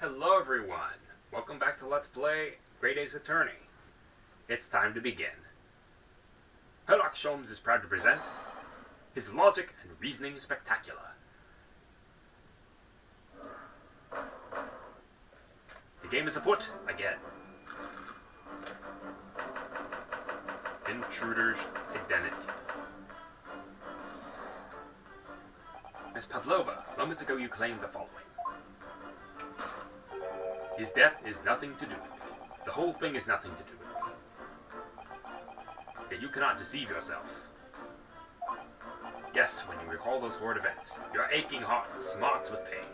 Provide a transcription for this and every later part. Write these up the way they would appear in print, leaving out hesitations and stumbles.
Hello everyone! Welcome back to Let's Play Great Ace Attorney. It's time to begin. Sherlock Sholmes is proud to present his logic and reasoning is spectacular. The game is afoot again. Intruder's identity. Miss Pavlova, moments ago you claimed the following. His death is nothing to do with me. The whole thing is nothing to do with me. Yet you cannot deceive yourself. Yes, when you recall those horrid events, your aching heart smarts with pain.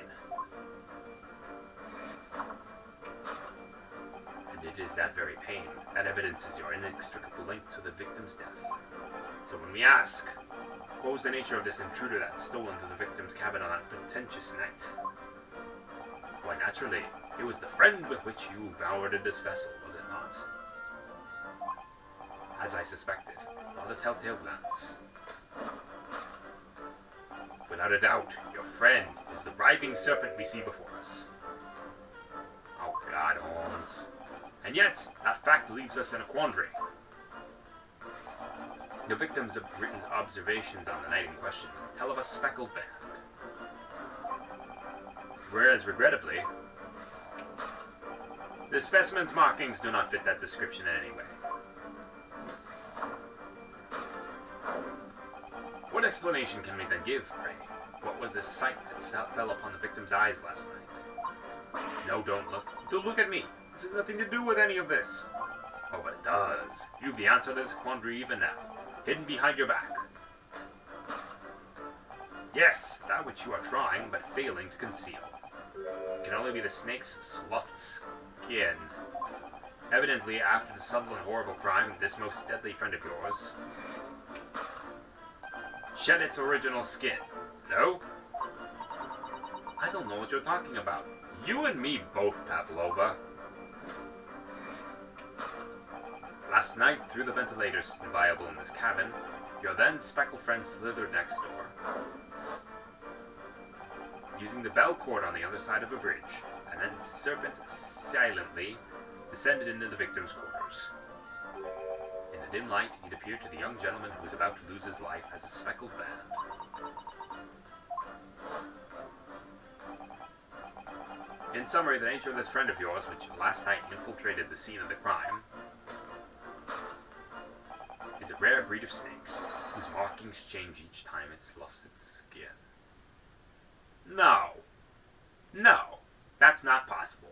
And it is that very pain that evidences your inextricable link to the victim's death. So when we ask, what was the nature of this intruder that stole into the victim's cabin on that pretentious night? Why, naturally, it was the friend with which you boarded this vessel, was it not? As I suspected, not a telltale glance. Without a doubt, your friend is the writhing serpent we see before us. Oh God, Holmes. And yet, that fact leaves us in a quandary. The victim's written observations on the night in question tell of a speckled band. Whereas, regrettably, the specimen's markings do not fit that description in any way. What explanation can we then give, pray? What was this sight that fell upon the victim's eyes last night? No, don't look. Don't look at me. This has nothing to do with any of this. Oh, but it does. You've the answer to this quandary even now, hidden behind your back. Yes, that which you are trying, but failing to conceal. It can only be the snake's sloughed skin. Evidently, after the subtle and horrible crime, this most deadly friend of yours shed its original skin. No? I don't know what you're talking about. You and me both, Pavlova. Last night, through the ventilators viable in this cabin, your then speckled friend slithered next door, using the bell cord on the other side of a bridge, and then the serpent silently descended into the victim's quarters. In the dim light, it appeared to the young gentleman who was about to lose his life as a speckled band. In summary, the nature of this friend of yours, which last night infiltrated the scene of the crime, is a rare breed of snake, whose markings change each time it sloughs its skin. No. No. That's not possible.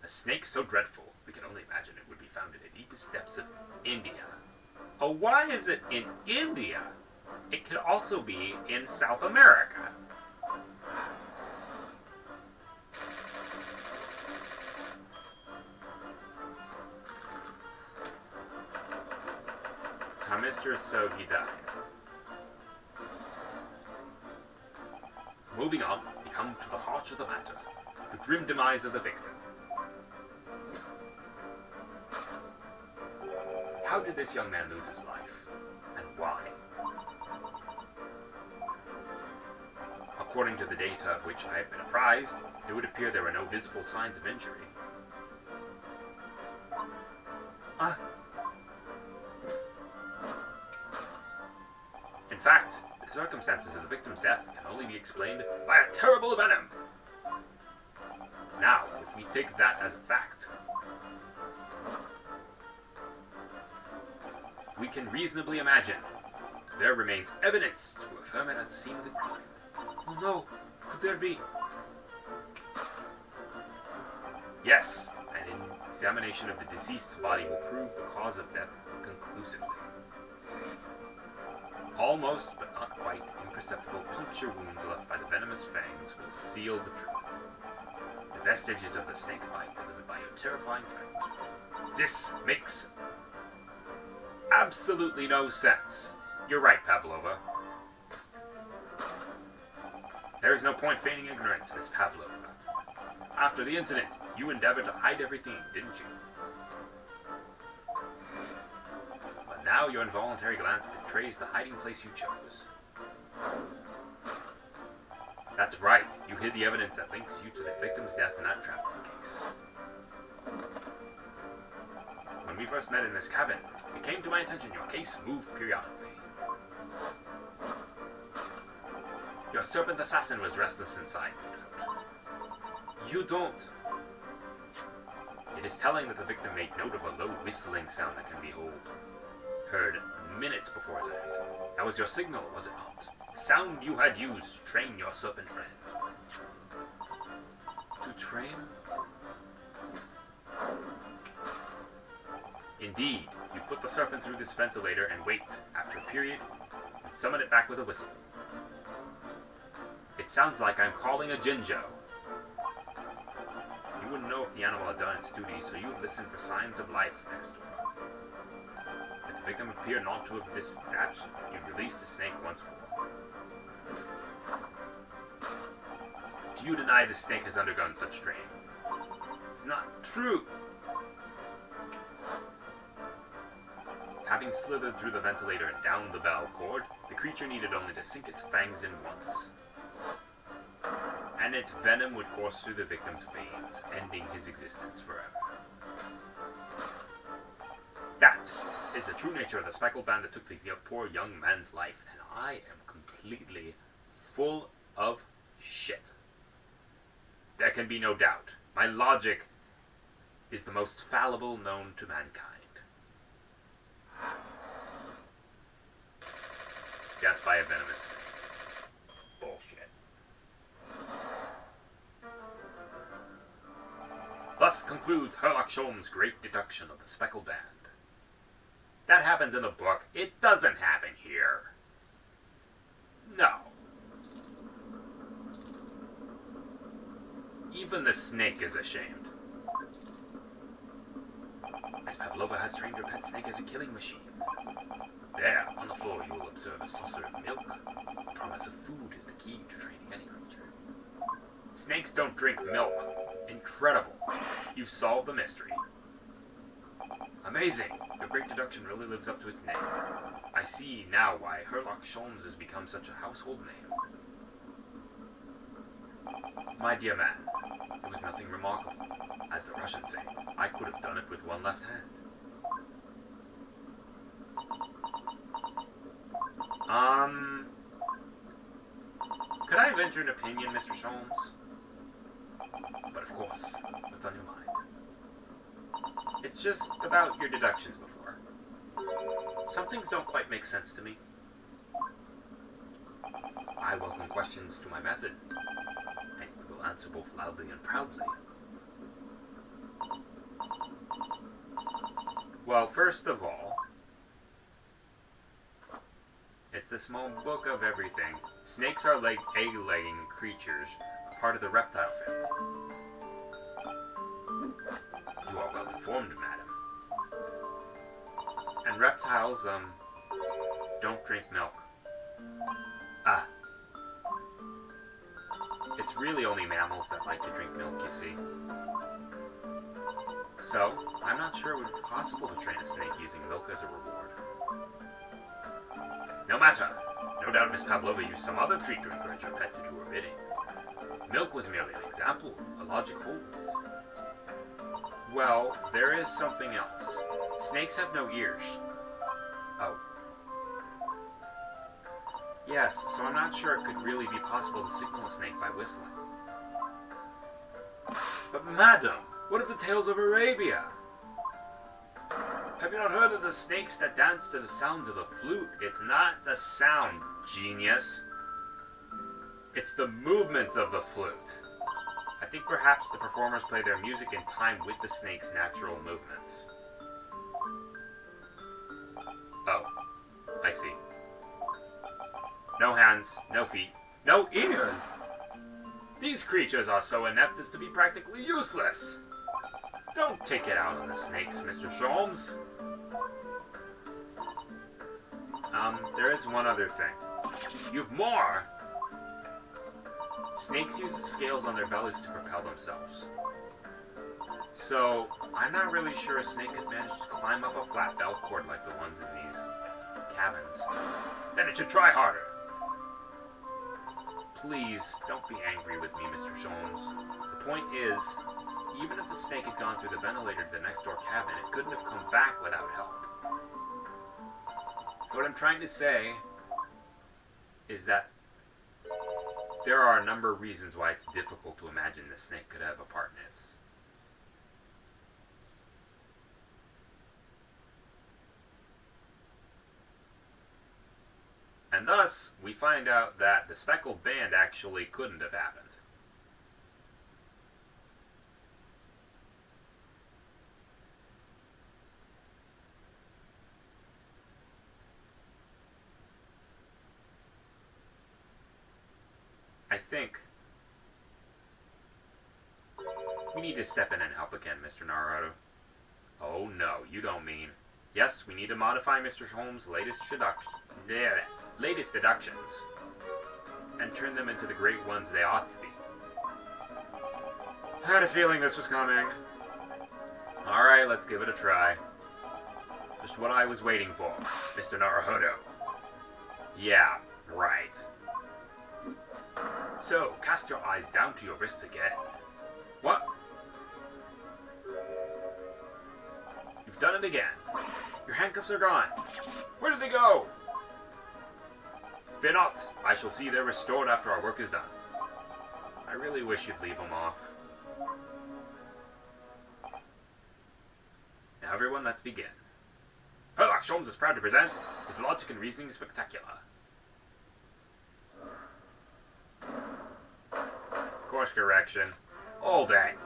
A snake so dreadful, we can only imagine it would be found in the deepest depths of India. Oh, why is it in India? It could also be in South America. How Mr. So he died. Moving on, we come to the heart of the matter, the grim demise of the victim. How did this young man lose his life, and why? According to the data of which I have been apprised, it would appear there were no visible signs of injury. In fact, the circumstances of the victim's death can only be explained by a terrible venom. Now, if we take that as a fact, we can reasonably imagine there remains evidence to affirm it at the scene of the crime. Oh no, could there be? Yes, and an examination of the deceased's body will prove the cause of death conclusively. Almost, but not quite, imperceptible puncture wounds left by the venomous fangs will seal the truth. The vestiges of the snake bite delivered by your terrifying friend. This makes absolutely no sense. You're right, Pavlova. There is no point feigning ignorance, Miss Pavlova. After the incident, you endeavored to hide everything, didn't you? But now your involuntary glance betrays the hiding place you chose. That's right. You hid the evidence that links you to the victim's death in that trapdoor case. When we first met in this cabin, it came to my attention your case moved periodically. Your serpent assassin was restless inside, no doubt. You don't. It is telling that the victim made note of a low whistling sound that can be heard minutes before his end. That was your signal, was it not? The sound you had used to train your serpent friend. To train? Indeed, you put the serpent through this ventilator and wait, after a period, and summon it back with a whistle. It sounds like I'm calling a Jinjo. You wouldn't know if the animal had done its duty, so you would listen for signs of life next door. If the victim appeared not to have dispatched, you'd release the snake once more. Do you deny the snake has undergone such training? It's not true! Having slithered through the ventilator and down the bell cord, the creature needed only to sink its fangs in once. And its venom would course through the victim's veins, ending his existence forever. That is the true nature of the speckled band that took the poor young man's life, and I am completely full of shit. There can be no doubt. My logic is the most fallible known to mankind. Death by a venomous snake. Bullshit. Thus concludes Herlock Sholmes' great deduction of the speckled band. That happens in the book. It doesn't happen here. No. Even the snake is ashamed. Miss Pavlova has trained her pet snake as a killing machine. There, on the floor, you will observe a saucer of milk. The promise of food is the key to training any creature. Snakes don't drink milk. Incredible. You've solved the mystery. Amazing. Your great deduction really lives up to its name. I see now why Herlock Sholmes has become such a household name. My dear man, it was nothing remarkable. As the Russians say, I could have done it with one left hand. Could I venture an opinion, Mr. Sholmes? But of course, what's on your mind? It's just about your deductions before. Some things don't quite make sense to me. I welcome questions to my method, and will answer both loudly and proudly. Well, first of all, it's the small book of everything. Snakes are like egg-laying creatures, a part of the reptile family. You are well informed, madam. And reptiles, don't drink milk. Ah. It's really only mammals that like to drink milk, you see. So, I'm not sure it would be possible to train a snake using milk as a reward. No matter. No doubt Miss Pavlova used some other treat to encourage her pet to do her bidding. Milk was merely an example, a logic holds. Well, there is something else. Snakes have no ears. Oh. Yes, so I'm not sure it could really be possible to signal a snake by whistling. But madam, what of the tales of Arabia? Have you not heard of the snakes that dance to the sounds of the flute? It's not the sound, genius. It's the movements of the flute. I think perhaps the performers play their music in time with the snake's natural movements. Oh, I see. No hands, no feet, no ears! These creatures are so inept as to be practically useless. Don't take it out on the snakes, Mr. Sholmes. There is one other thing. You've more! Snakes use the scales on their bellies to propel themselves. So, I'm not really sure a snake could manage to climb up a flat bell cord like the ones in these cabins. Then it should try harder. Please, don't be angry with me, Mr. Sholmes. The point is, even if the snake had gone through the ventilator to the next door cabin, it couldn't have come back without help. What I'm trying to say is that there are a number of reasons why it's difficult to imagine the snake could have apartments. And thus, we find out that the speckled band actually couldn't have happened. I think we need to step in and help again, Mr. Naruto. Oh no, you don't mean. Yes, we need to modify Mr. Holmes' latest deductions and turn them into the great ones they ought to be. I had a feeling this was coming. Alright, let's give it a try. Just what I was waiting for, Mr. Naruto. Yeah, right. So, cast your eyes down to your wrists again. What? You've done it again. Your handcuffs are gone. Where did they go? Fear not. I shall see they're restored after our work is done. I really wish you'd leave them off. Now everyone, let's begin. Sherlock Holmes is proud to present his logic and reasoning spectacular. Course correction. All that.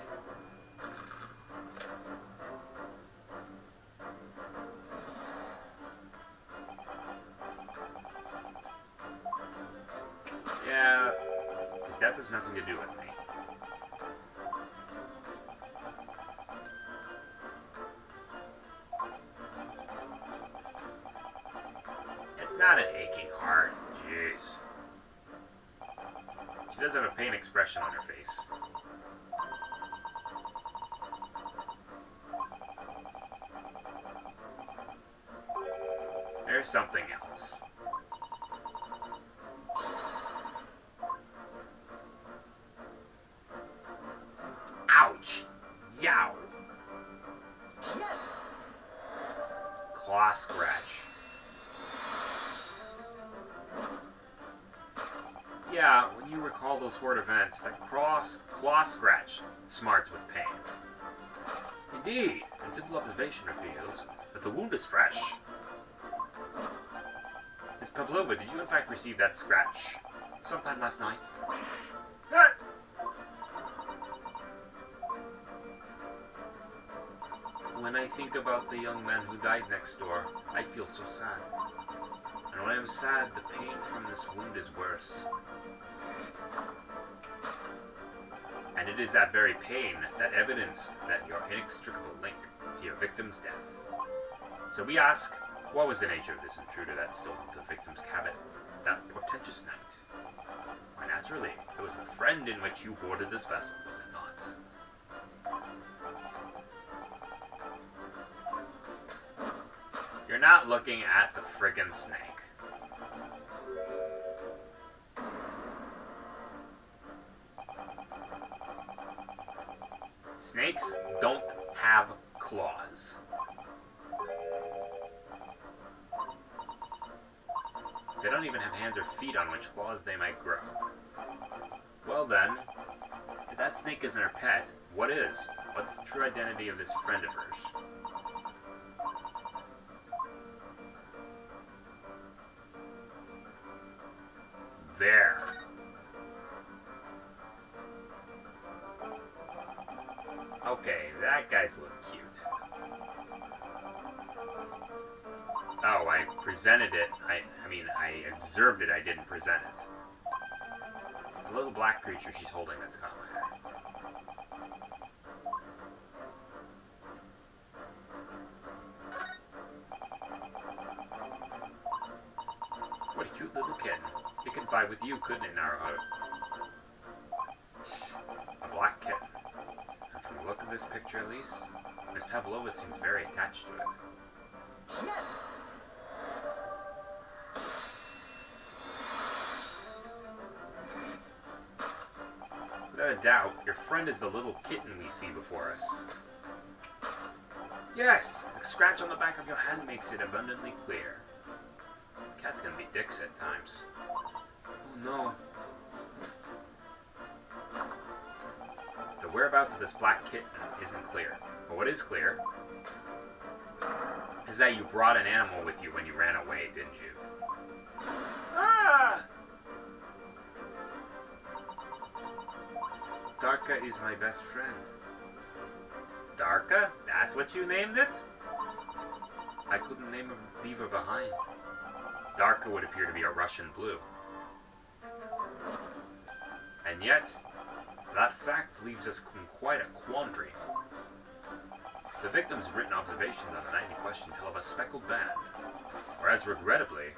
Yeah, his death has nothing to do with me. It's not an aching heart. Jeez. She does have a pain expression on her face. There's something else. Ouch! Yow! Yes! Claw scratch. Yeah, when you recall those horde events, that claw scratch smarts with pain. Indeed, and simple observation reveals that the wound is fresh. Miss Pavlova, did you in fact receive that scratch sometime last night? When I think about the young man who died next door, I feel so sad. And when I am sad, the pain from this wound is worse. And it is that very pain, that evidence that your inextricable link to your victim's death. So we ask, what was the nature of this intruder that stole into the victim's cabin that portentous night? Why, naturally, it was the friend in which you boarded this vessel, was it not? You're not looking at the friggin' snake. Snakes don't have claws. They don't even have hands or feet on which claws they might grow. Well then, if that snake isn't her pet, what is? What's the true identity of this friend of hers? There. Okay, that guy's look cute. Oh, I presented it. I observed it, I didn't present it. It's a little black creature she's holding that's caught my eye. What a cute little kitten. It could vibe with you, couldn't it, Naruto? A black kitten. And from the look of this picture, at least, Miss Pavlova seems very attached to it. Yes! doubt, your friend is the little kitten we see before us. Yes, the scratch on the back of your hand makes it abundantly clear. Cats can be dicks at times. Oh no. The whereabouts of this black kitten isn't clear. But what is clear is that you brought an animal with you when you ran away, didn't you? Ah! Darka is my best friend. Darka? That's what you named it? I couldn't leave her behind. Darka would appear to be a Russian blue. And yet, that fact leaves us in quite a quandary. The victim's written observations on the night in question tell of a speckled band, whereas regrettably,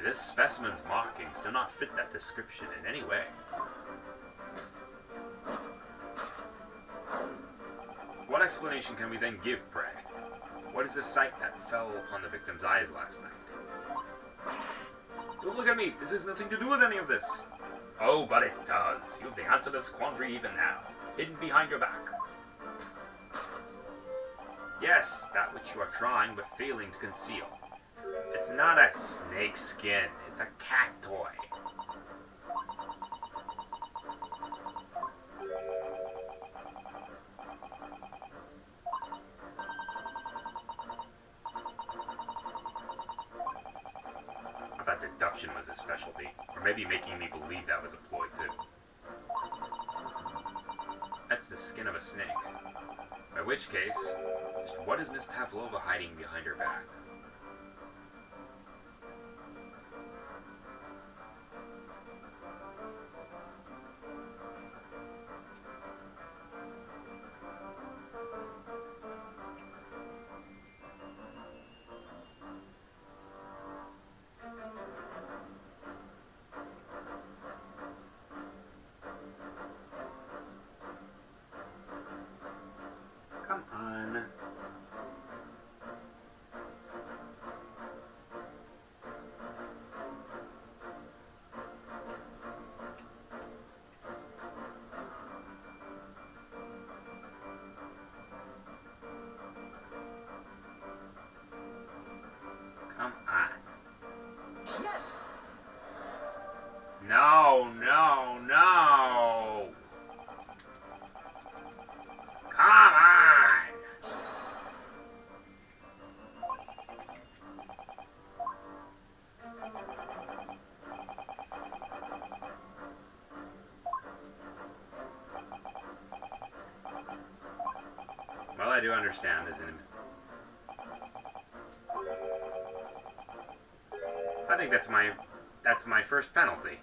this specimen's markings do not fit that description in any way. What explanation can we then give, pray? What is the sight that fell upon the victim's eyes last night? Don't look at me! This has nothing to do with any of this! Oh, but it does. You have the answer to this quandary even now, hidden behind your back. Yes, that which you are trying but failing to conceal. It's not a snake skin, it's a cat toy. I thought deduction was his specialty, or maybe making me believe that was a ploy too. That's the skin of a snake. By which case, what is Miss Pavlova hiding behind her back? Come on. Come on. Yes! No, no, no! Come on! Well, I do understand, isn't it? I think that's my first penalty.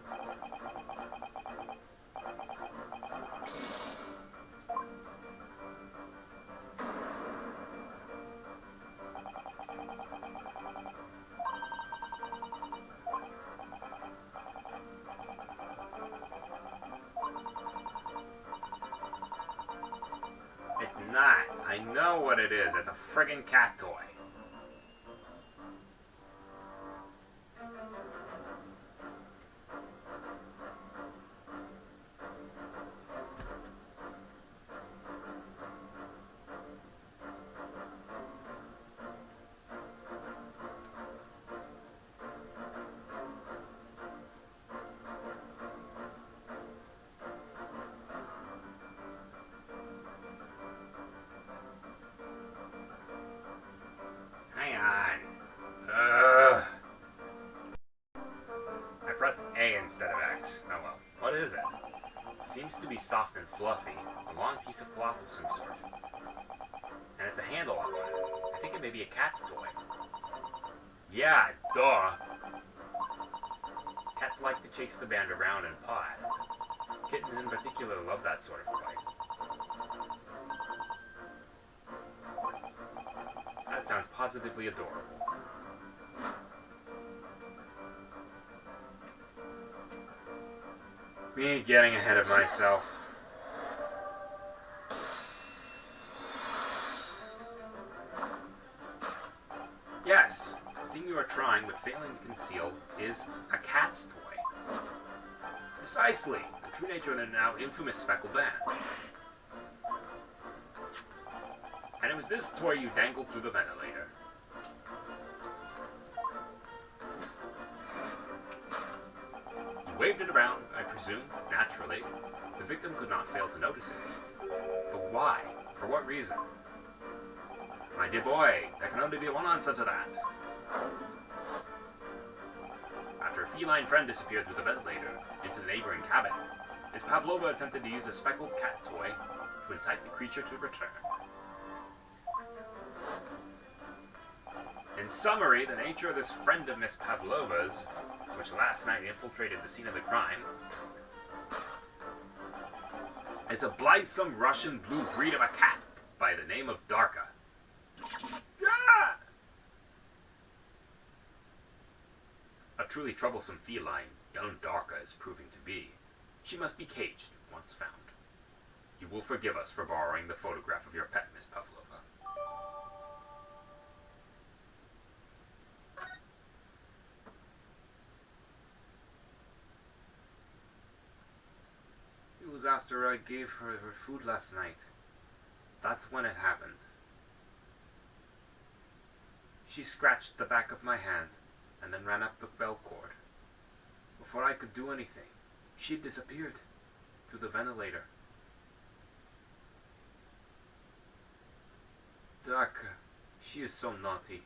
It's not. I know what it is. It's a friggin' cat toy. Hang on. I pressed A instead of X. Oh well. What is it? It seems to be soft and fluffy. A long piece of cloth of some sort. And it's a handle on it. I think it may be a cat's toy. Yeah, duh. Cats like to chase the band around and paw at it. Kittens in particular love that sort of play. That sounds positively adorable. Me getting ahead of myself. Yes, the thing you are trying but failing to conceal is a cat's toy. Precisely, the true nature of the now infamous speckled band. And it was this toy you dangled through the ventilator. You waved it around, I presume, naturally. The victim could not fail to notice it. But why? For what reason? My dear boy, there can only be one answer to that. After a feline friend disappeared through the ventilator into the neighboring cabin, Miss Pavlova attempted to use a speckled cat toy to incite the creature to return. In summary, the nature of this friend of Miss Pavlova's, which last night infiltrated the scene of the crime, is a blithesome Russian blue breed of a cat by the name of Darka. Ah! A truly troublesome feline, young Darka is proving to be. She must be caged once found. You will forgive us for borrowing the photograph of your pet, Miss Pavlova. It was after I gave her food last night. That's when it happened. She scratched the back of my hand and then ran up the bell cord. Before I could do anything, she disappeared through the ventilator. Darka, she is so naughty.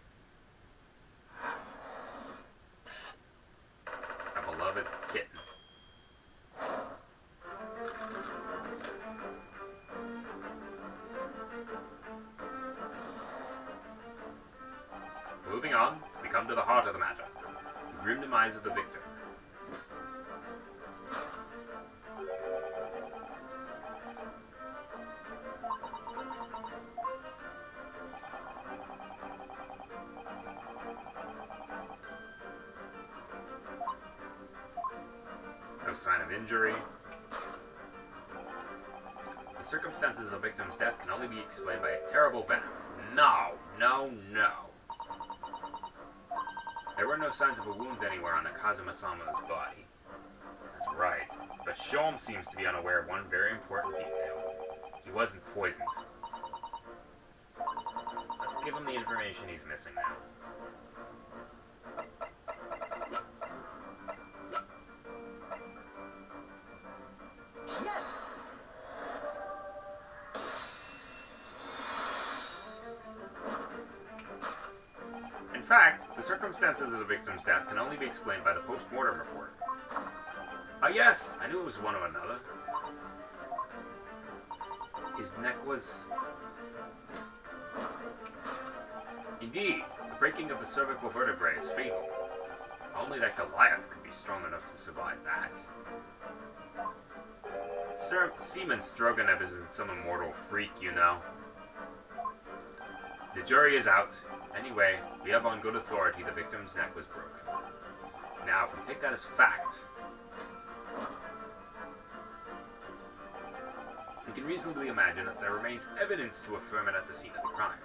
A beloved kitten. Moving on, we come to the heart of the matter. The grim demise of the victim. No sign of injury. The circumstances of the victim's death can only be explained by a terrible venom. No. There were no signs of a wound anywhere on the Kazuma-sama's body. That's right, but Shom seems to be unaware of one very important detail. He wasn't poisoned. Let's give him the information he's missing now. Yes! In fact, the circumstances of the victim's death can only be explained by the post-mortem report. Ah yes, I knew it was one or another. His neck was... Indeed, the breaking of the cervical vertebrae is fatal. Only that Goliath could be strong enough to survive that. Sir Seaman Stroganoff isn't some immortal freak, you know. The jury is out. Anyway, we have on good authority the victim's neck was broken. Now, if we take that as fact, we can reasonably imagine that there remains evidence to affirm it at the scene of the crime.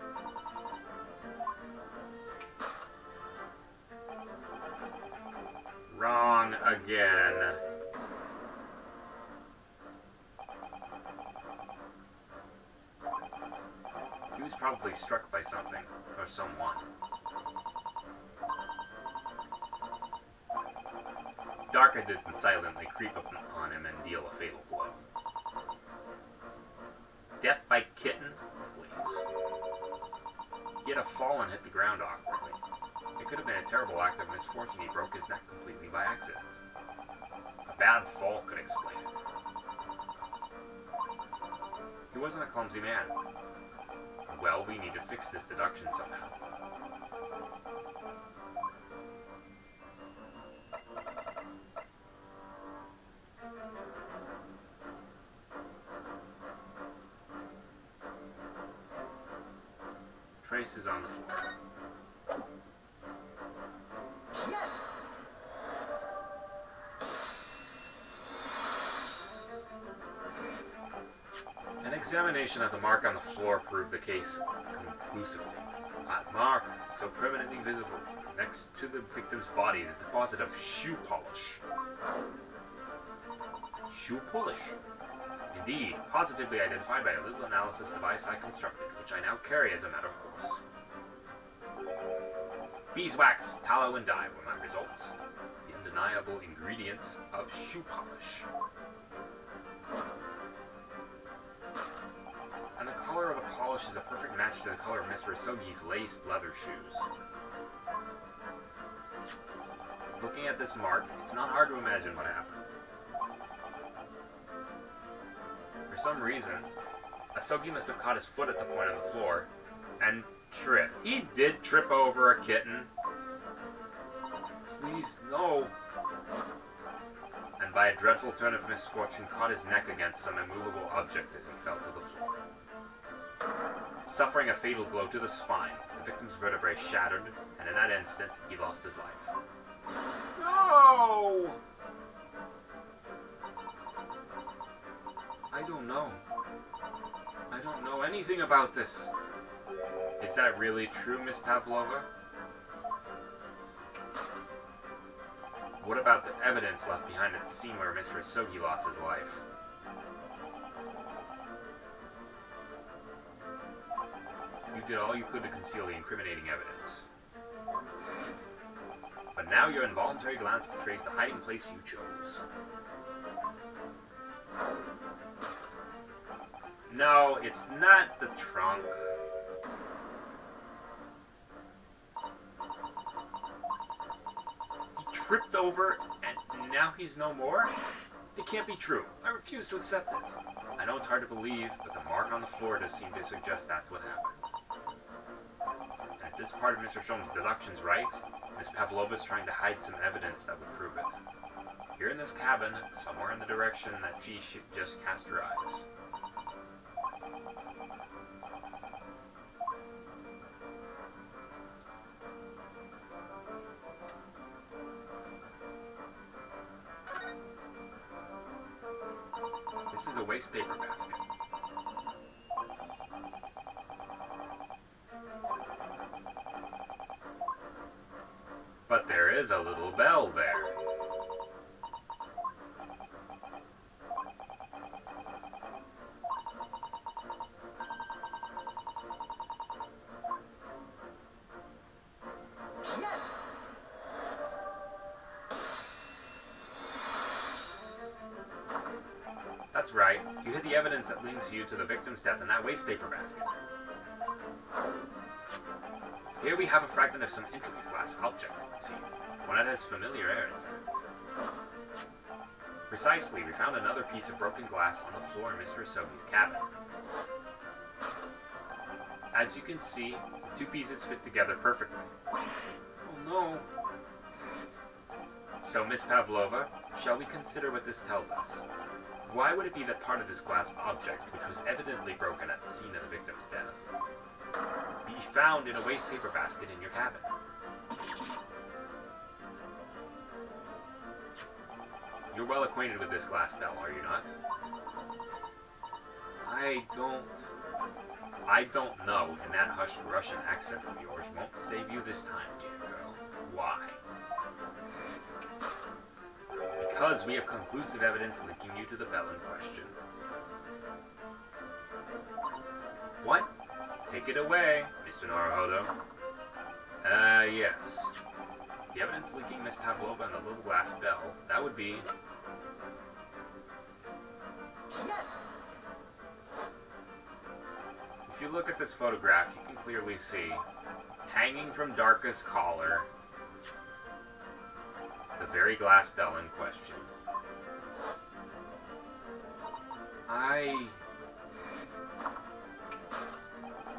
Wrong again. He was probably struck by something, or someone. Darka didn't silently creep up on him and deal a fatal blow. Death by kitten? Please. He had a fall and hit the ground awkwardly. It could have been a terrible act of misfortune. He broke his neck completely by accident. A bad fall could explain it. He wasn't a clumsy man. Well, we need to fix this deduction somehow. Traces on the floor. Yes! An examination of the mark on the floor proved the case conclusively. That mark, so permanently visible, next to the victim's body is a deposit of shoe polish. shoe polish. Indeed, positively identified by a little analysis device I constructed, which I now carry as a matter of course. Beeswax, tallow, and dye were my results. The undeniable ingredients of shoe polish. And the color of the polish is a perfect match to the color of Mr. Asogi's laced leather shoes. Looking at this mark, it's not hard to imagine what happens. For some reason, Asogi must have caught his foot at the point on the floor and tripped. He did trip over a kitten. Please, no. And by a dreadful turn of misfortune, caught his neck against some immovable object as he fell to the floor. Suffering a fatal blow to the spine, the victim's vertebrae shattered, and in that instant, he lost his life. No! I don't know. I don't know anything about this. Is that really true, Miss Pavlova? What about the evidence left behind at the scene where Mr. Asogi lost his life? You did all you could to conceal the incriminating evidence. But now your involuntary glance betrays the hiding place you chose. No, it's not the trunk. He tripped over and now he's no more? It can't be true. I refuse to accept it. I know it's hard to believe, but the mark on the floor does seem to suggest that's what happened. And if this part of Mr. Sholm's deduction's right, Miss Pavlova's trying to hide some evidence that would prove it. Here in this cabin, somewhere in the direction that she should just cast her eyes. This is a waste paper basket. But there is a little bell there. Yes! That's right. You hid the evidence that links you to the victim's death in that waste paper basket. Here we have a fragment of some intricate glass object, see, one that has familiar air, in fact. Precisely, we found another piece of broken glass on the floor in Mr. Asogi's cabin. As you can see, the two pieces fit together perfectly. Oh no. So, Miss Pavlova, shall we consider what this tells us? Why would it be that part of this glass object, which was evidently broken at the scene of the victim's death, be found in a waste paper basket in your cabin? You're well acquainted with this glass bell, are you not? I don't know, and that hushed Russian accent of yours won't save you this time, dear girl. Why? Because we have conclusive evidence linking you to the bell in question. What? Take it away, Mr. Naruhodo. Yes. The evidence linking Miss Pavlova and the little glass bell, that would be... Yes! If you look at this photograph, you can clearly see, hanging from Darka's collar, the very glass bell in question.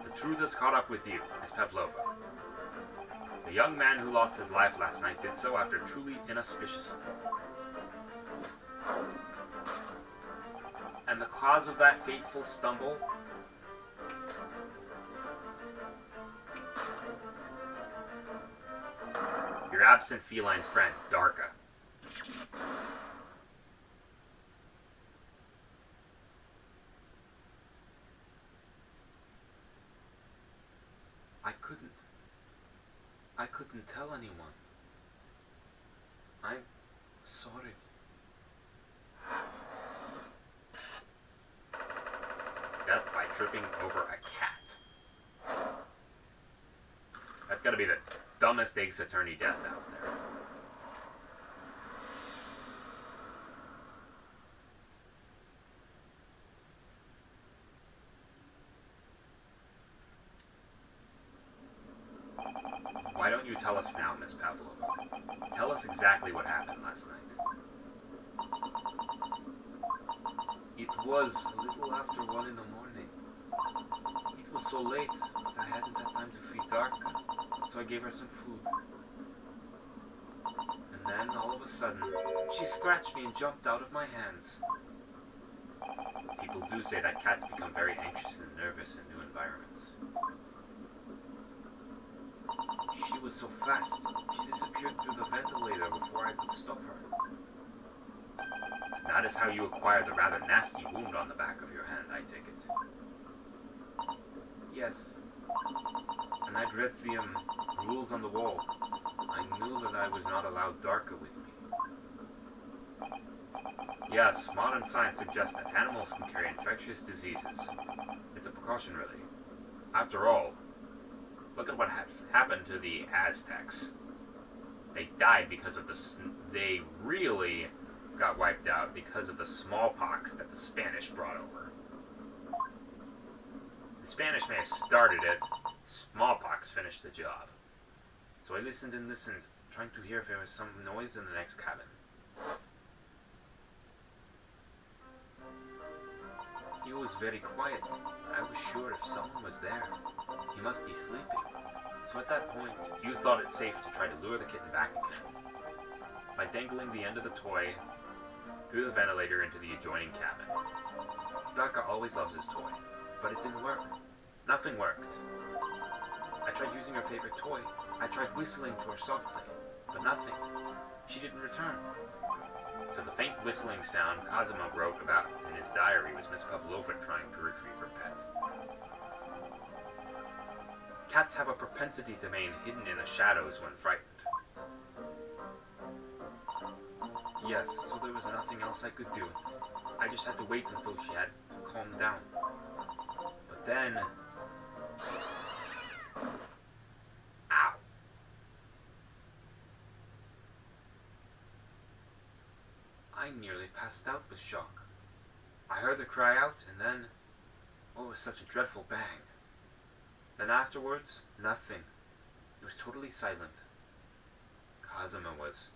The truth has caught up with you, Miss Pavlova. The young man who lost his life last night did so after a truly inauspicious fall. And the cause of that fateful stumble? Your absent feline friend, Darka. I couldn't tell anyone. I'm sorry. tripping over a cat. That's gotta be the dumbest Ace Attorney death out there. Why don't you tell us now, Miss Pavlova? Tell us exactly what happened last night. It was a little after 1 in the morning. It was so late, but I hadn't had time to feed Darka, so I gave her some food. And then, all of a sudden, she scratched me and jumped out of my hands. People do say that cats become very anxious and nervous in new environments. She was so fast, she disappeared through the ventilator before I could stop her. And that is how you acquire the rather nasty wound on the back of your hand, I take it. Yes. And I'd read the rules on the wall. I knew that I was not allowed Darka with me. Yes, modern science suggests that animals can carry infectious diseases. It's a precaution, really. After all, look at what happened to the Aztecs. They died because of they really got wiped out because of the smallpox that the Spanish brought over. The Spanish may have started it, smallpox finished the job. So I listened and listened, trying to hear if there was some noise in the next cabin. It was very quiet. I was sure if someone was there, he must be sleeping. So at that point, you thought it safe to try to lure the kitten back again. By dangling the end of the toy through the ventilator into the adjoining cabin. Darka always loves his toy, but it didn't work. Nothing worked. I tried using her favorite toy. I tried whistling to her softly, but nothing. She didn't return. So the faint whistling sound Cosimo wrote about in his diary was Miss Pavlova trying to retrieve her pet. Cats have a propensity to remain hidden in the shadows when frightened. Yes, so there was nothing else I could do. I just had to wait until she had calmed down. But then... Ow! I nearly passed out with shock. I heard her cry out, and then... oh, it was such a dreadful bang. Then afterwards, nothing. It was totally silent. Cosima was...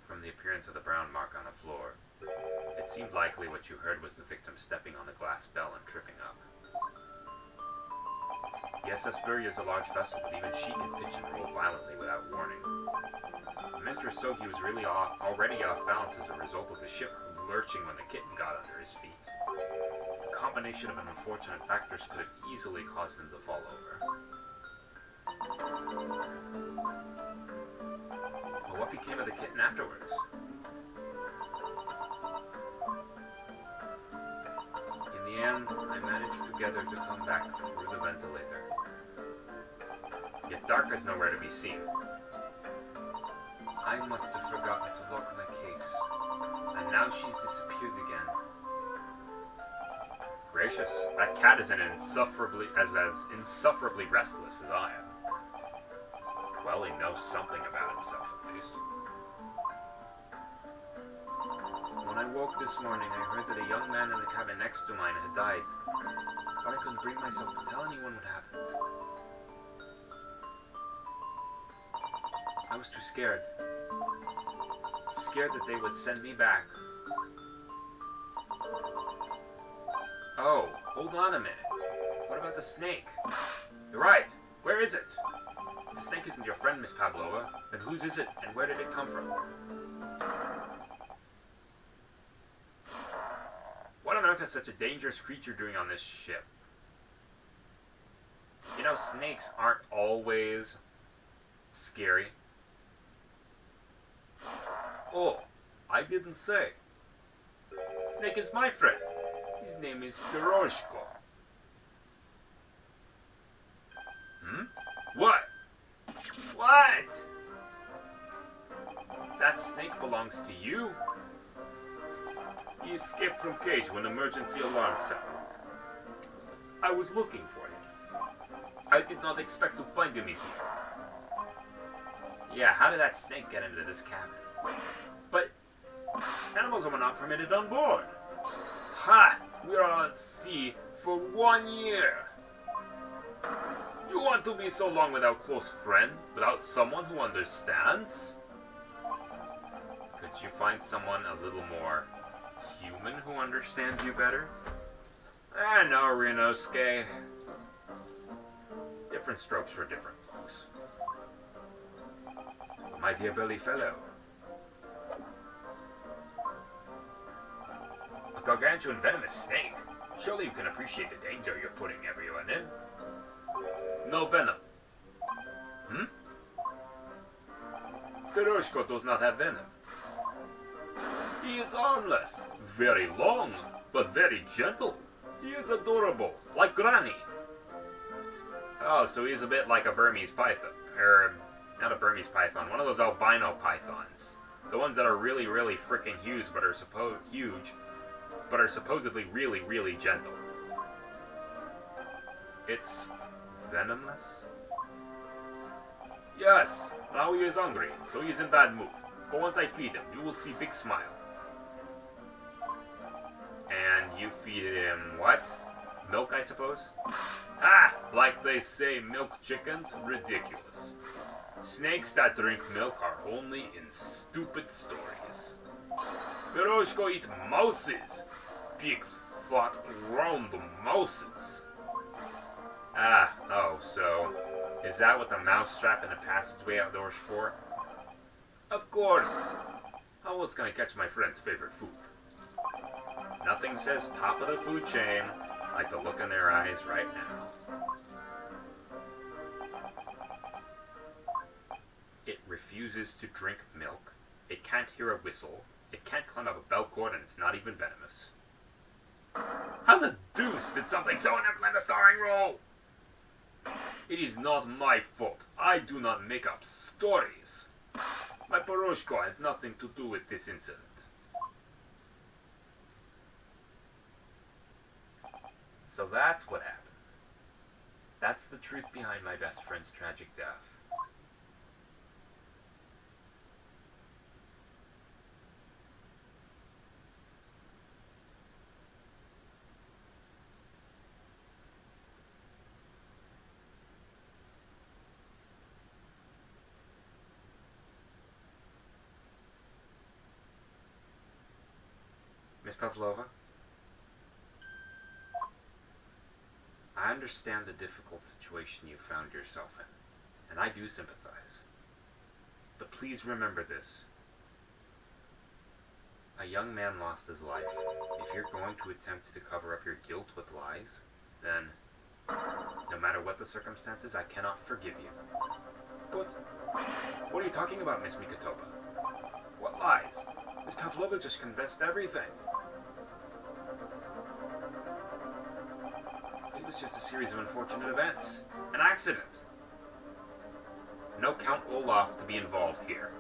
From the appearance of the brown mark on the floor, it seemed likely what you heard was the victim stepping on the glass bell and tripping up. The SS Burya is a large vessel, but even she can pitch and roll violently without warning. Mr. Soki was really already off balance as a result of the ship lurching when the kitten got under his feet. The combination of unfortunate factors could have easily caused him to fall over. But what became of the kitten afterwards? In the end, I managed to get her to come back through the ventilator. Yet Darka's nowhere to be seen. I must have forgotten to lock my case, and now she's disappeared again. Gracious, that cat is as insufferably restless as I am. Well, he knows something about himself, at least. When I woke this morning, I heard that a young man in the cabin next to mine had died, but I couldn't bring myself to tell anyone what happened. I was too scared. Scared that they would send me back. Oh, hold on a minute. What about the snake? You're right. Where is it? If the snake isn't your friend, Miss Pavlova, then whose is it, and where did it come from? What on earth is such a dangerous creature doing on this ship? You know, snakes aren't always scary. Oh, I didn't say. Snake is my friend. His name is Piroshko. What? What? If that snake belongs to you, He escaped from cage when emergency alarm sounded. I was looking for him. I did not expect to find him in here. Yeah, how did that snake get into this cabin? But animals are not permitted on board. Ha! We are at sea for 1 year. You want to be so long without close friend? Without someone who understands? Could you find someone a little more human who understands you better? No, Rinosuke. Different strokes for different folks. My dear belly fellow. A gargantuan venomous snake. Surely you can appreciate the danger you're putting everyone in. No venom. Piroshko does not have venom. He is harmless. Very long, but very gentle. He is adorable, like Granny. Oh, so he's a bit like a Burmese python. Not a Burmese python, one of those albino pythons. The ones that are really, really freaking huge, but are supposedly really, really gentle. It's venomous? Yes, now he is hungry, so he is in bad mood. But once I feed him, you will see big smile. And you feed him what? Milk, I suppose? Ah, like they say, milk chickens? Ridiculous. Snakes that drink milk are only in stupid stories. Piroshko eats mouses. Big, fat, round mouses. Oh, so is that what the mouse trap in the passageway outdoors for? Of course. I was gonna catch my friend's favorite food. Nothing says top of the food chain like the look in their eyes right now. It refuses to drink milk. It can't hear a whistle. It can't climb up a bell cord, and it's not even venomous. How the deuce did something so inept land a starring role? It is not my fault. I do not make up stories. My Piroshko has nothing to do with this incident. So that's what happened. That's the truth behind my best friend's tragic death. Miss Pavlova? I understand the difficult situation you found yourself in, and I do sympathize. But please remember this. A young man lost his life. If you're going to attempt to cover up your guilt with lies, then, no matter what the circumstances, I cannot forgive you. But, what are you talking about, Miss Mikotoba? What lies? Miss Pavlova just confessed everything. It was just a series of unfortunate events. An accident. No Count Olaf to be involved here.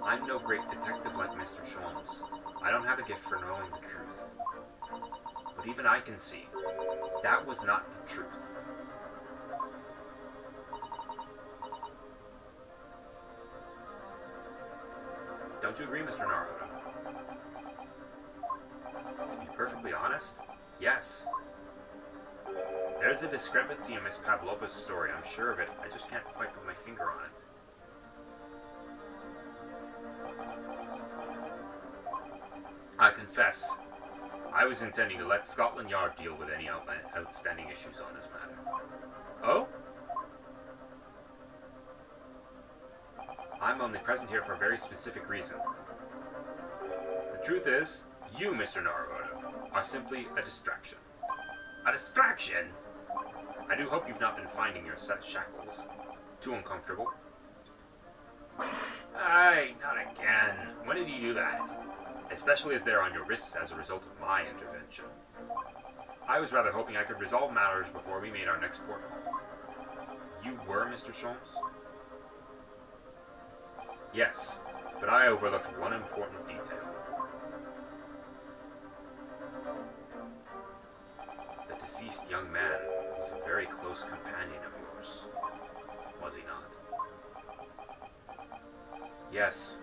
I'm no great detective like Mr. Sholmes. I don't have a gift for knowing the truth. But even I can see, that was not the truth. Don't you agree, Mr. Naruto? To be perfectly honest, yes. There's a discrepancy in Miss Pavlova's story, I'm sure of it. I just can't quite put my finger on it. I confess, I was intending to let Scotland Yard deal with any outstanding issues on this matter. Oh? I'm only present here for a very specific reason. The truth is, you, Mr. Naruto, are simply a distraction. A distraction? I do hope you've not been finding your set shackles too uncomfortable. Aye, not again. When did he do that? Especially as they're on your wrists as a result of my intervention. I was rather hoping I could resolve matters before we made our next port call. You were Mr. Sholmes? Yes, but I overlooked one important detail. The deceased young man was a very close companion of yours, was he not? Yes,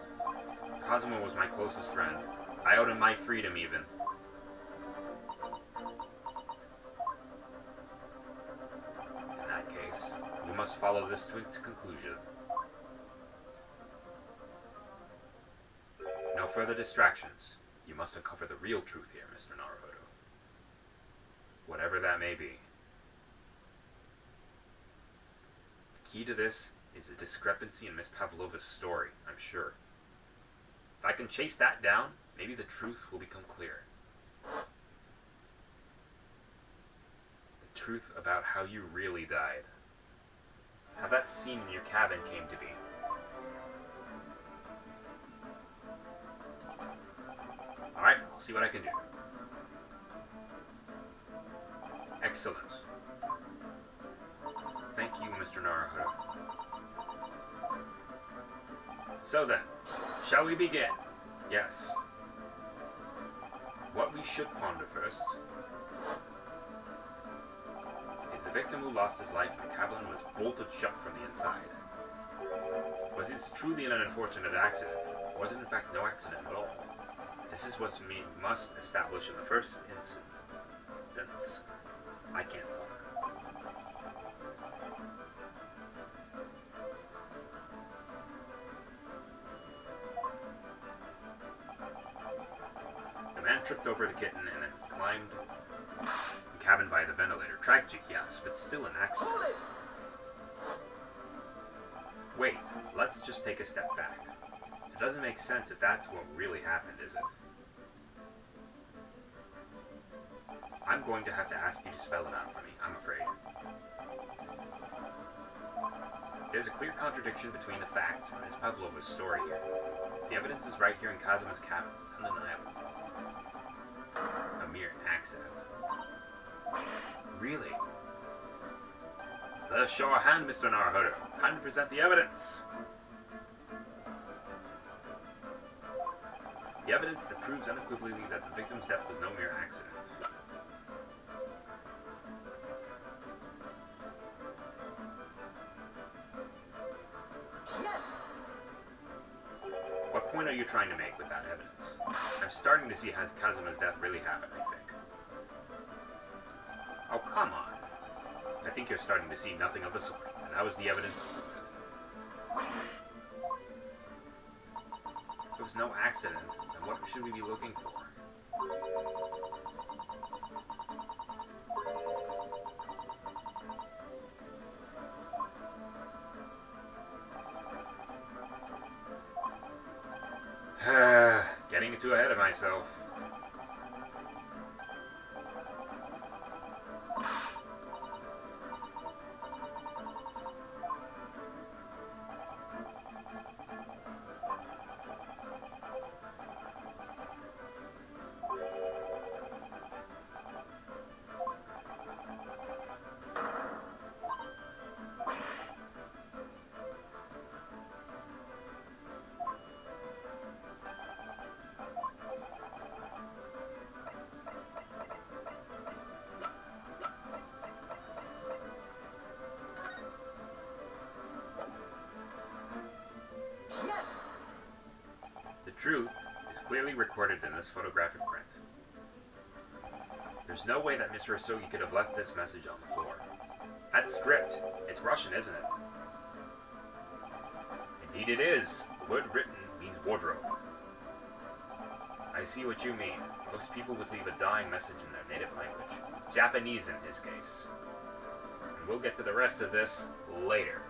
Cosmo was my closest friend. I owed him my freedom, even. In that case, we must follow this to its conclusion. No further distractions. You must uncover the real truth here, Mr. Naruhodo. Whatever that may be. The key to this is a discrepancy in Miss Pavlova's story, I'm sure. If I can chase that down, maybe the truth will become clear. The truth about how you really died. How that scene in your cabin came to be. Alright, I'll see what I can do. Excellent. Thank you, Mr. Naruhodo. So then, shall we begin? Yes. What we should ponder first is the victim who lost his life in the cabin was bolted shut from the inside. Was it truly an unfortunate accident? Or was it in fact no accident at all? This is what we must establish in the first instance. I can't talk. The man tripped over the kitten and then climbed the cabin by the ventilator. Tragic, yes, but still an accident. Hold it! Wait, let's just take a step back. It doesn't make sense if that's what really happened, is it? I'm going to have to ask you to spell it out for me, I'm afraid. There's a clear contradiction between the facts and Miss Pavlova's story here. The evidence is right here in Kazuma's cabin. It's undeniable. A mere accident. Really? Let us show our hand, Mr. Naruhodo. Time to present the evidence. The evidence that proves unequivocally that the victim's death was no mere accident. Yes! What point are you trying to make with that evidence? I'm starting to see how Kazuma's death really happened, I think. Oh, come on. I think you're starting to see nothing of the sort, and that was the evidence to prove it. If it was no accident, then what should we be looking for? Getting too ahead of myself. Yes! The truth is clearly recorded in this photographic print. There's no way that Mr. Asogi could have left this message on the floor. That's script. It's Russian, isn't it? Indeed it is. The word written means wardrobe. I see what you mean. Most people would leave a dying message in their native language. Japanese in his case. And we'll get to the rest of this later.